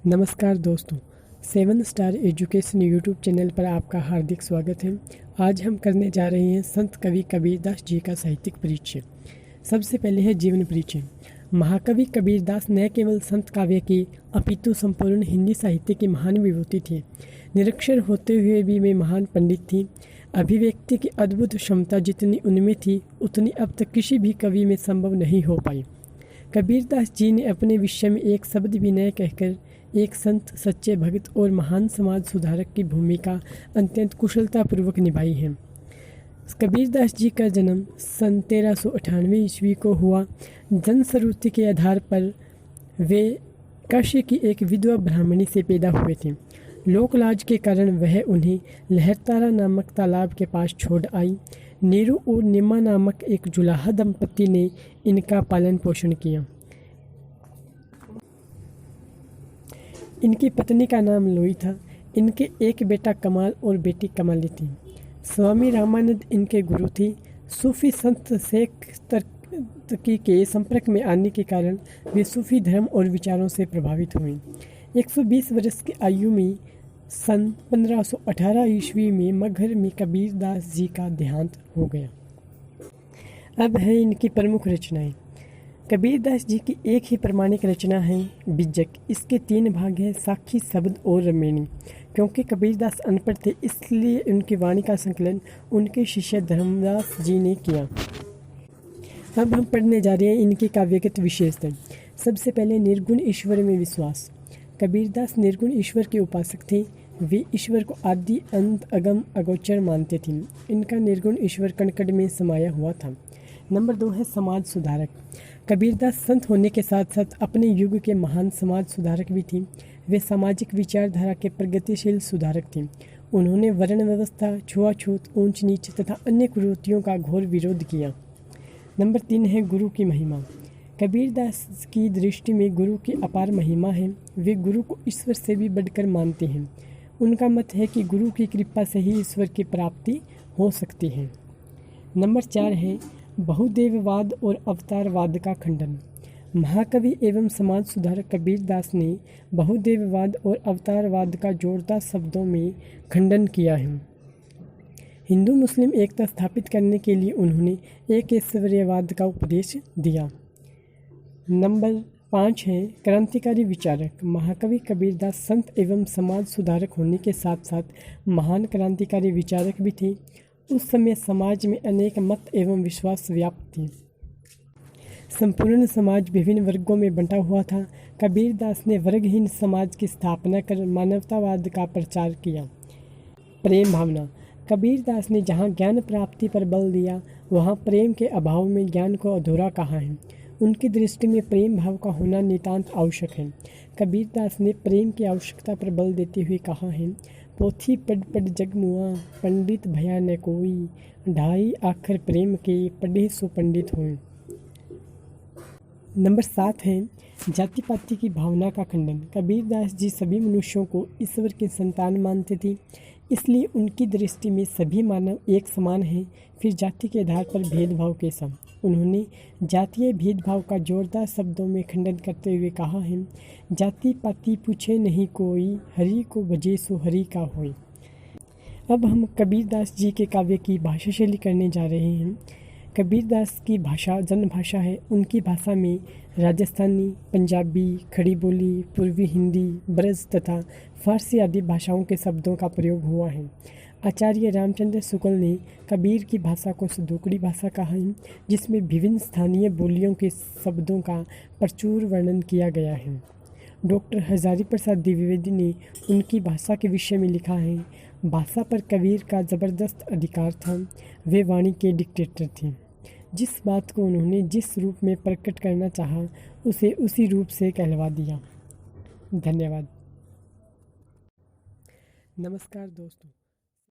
नमस्कार दोस्तों, 7 star education YouTube channel पर आपका हार्दिक स्वागत है। आज हम करने जा रहे हैं संत कवि कबीरदास जी का साहित्यिक परिचय। सबसे पहले है जीवन परिचय। महाकवि कबीरदास न केवल संत काव्य की अपितु संपूर्ण हिंदी साहित्य की महान विभूति थे। निरक्षर होते हुए भी वे महान पंडित थी। अभिव्यक्ति की अद्भुत क्षमता जितनी उनमें थी उतनी अब तक किसी भी कवि में संभव नहीं हो पाई। कबीरदास जी ने अपने विषय में एक शब्द भी न कहकर एक संत, सच्चे भक्त और महान समाज सुधारक की भूमिका अत्यंत कुशलतापूर्वक निभाई है। कबीरदास जी का जन्म सन 1398 ईस्वी को हुआ। जनश्रुति के आधार पर वे काशी की एक विधवा ब्राह्मणी से पैदा हुए थे। लोकलाज के कारण वह उन्हें लहरतारा नामक तालाब के पास छोड़ आई। नीरू और निम्मा नामक एक जुलाहा दंपति ने इनका पालन पोषण किया। इनकी पत्नी का नाम लोई था। इनके एक बेटा कमाल और बेटी कमाली थी। स्वामी रामानंद इनके गुरु थे। सूफी संत शेख तकी के संपर्क में आने के कारण वे सूफी धर्म और विचारों से प्रभावित हुए। 120 वर्ष की आयु में सन 1518 ईस्वी में मगहर में कबीरदास जी का देहांत हो गया। अब है इनकी प्रमुख रचनाएं। कबीरदास जी की एक ही प्रमाणिक रचना है बिज्जक। इसके 3 भाग हैं, साखी, शब्द और रमेणी। क्योंकि कबीरदास अनपढ़ थे इसलिए उनकी वाणी का संकलन उनके शिष्य धर्मदास जी ने किया। अब हम पढ़ने जा रहे हैं इनकी काव्यगत विशेषताएं। सबसे पहले निर्गुण ईश्वर में विश्वास। कबीरदास निर्गुण ईश्वर के उपासक थे। वे ईश्वर को आदि अंत अगम अगोचर मानते थे। इनका निर्गुण ईश्वर कण-कण में समाया हुआ था। नंबर 2 है समाज सुधारक। कबीरदास संत होने के साथ साथ अपने युग के महान समाज सुधारक भी थे। वे सामाजिक विचारधारा के प्रगतिशील सुधारक थे। उन्होंने वर्ण व्यवस्था, छुआछूत, ऊंच नीच तथा अन्य कुरीतियों का घोर विरोध किया। नंबर 3 है गुरु की महिमा। कबीरदास की दृष्टि में गुरु की अपार महिमा है। वे गुरु को ईश्वर से भी बढ़कर मानते हैं। उनका मत है कि गुरु की कृपा से ही ईश्वर की प्राप्ति हो सकती है। नंबर 4 है बहुदेववाद और अवतारवाद का खंडन। महाकवि एवं समाज सुधारक कबीरदास ने बहुदेववाद और अवतारवाद का जोरदार शब्दों में खंडन किया है। हिंदू मुस्लिम एकता स्थापित करने के लिए उन्होंने एक ईश्वरीयवाद का उपदेश दिया। नंबर 5 है क्रांतिकारी विचारक। महाकवि कबीरदास संत एवं समाज सुधारक होने के साथ साथ महान क्रांतिकारी विचारक भी थे। उस समय समाज में अनेक मत एवं विश्वास व्याप्त थे। संपूर्ण समाज विभिन्न वर्गों में बंटा हुआ था। कबीरदास ने वर्गहीन समाज की स्थापना कर मानवतावाद का प्रचार किया। प्रेम भावना। कबीरदास ने जहाँ ज्ञान प्राप्ति पर बल दिया वहाँ प्रेम के अभाव में ज्ञान को अधूरा कहा है। उनकी दृष्टि में प्रेम भाव का होना नितांत आवश्यक है। कबीरदास ने प्रेम की आवश्यकता पर बल देते हुए कहा है, पोथी पढ़ पढ़ जग मुआ, पंडित भया न कोई, ढाई आखर प्रेम के, पढ़े सो पंडित हों। नंबर 7 है जाति पाति की भावना का खंडन। कबीरदास जी सभी मनुष्यों को ईश्वर के संतान मानते थे, इसलिए उनकी दृष्टि में सभी मानव एक समान हैं। फिर जाति के आधार पर भेदभाव कैसा? उन्होंने जातीय भेदभाव का जोरदार शब्दों में खंडन करते हुए कहा है, जाति पाति पूछे नहीं कोई, हरि को भजे सो हरि का होय। अब हम कबीरदास जी के काव्य की भाषा शैली करने जा रहे हैं। कबीरदास की भाषा जनभाषा है। उनकी भाषा में राजस्थानी, पंजाबी, खड़ी बोली, पूर्वी हिंदी, ब्रज तथा फारसी आदि भाषाओं के शब्दों का प्रयोग हुआ है। आचार्य रामचंद्र शुक्ल ने कबीर की भाषा को सदूकड़ी भाषा कहा है, जिसमें विभिन्न स्थानीय बोलियों के शब्दों का प्रचुर वर्णन किया गया है। डॉक्टर हजारी प्रसाद द्विवेदी ने उनकी भाषा के विषय में लिखा है, भाषा पर कबीर का ज़बरदस्त अधिकार था। वे वाणी के डिक्टेटर थे। जिस बात को उन्होंने जिस रूप में प्रकट करना चाहा उसे उसी रूप से कहलवा दिया। धन्यवाद। नमस्कार दोस्तों।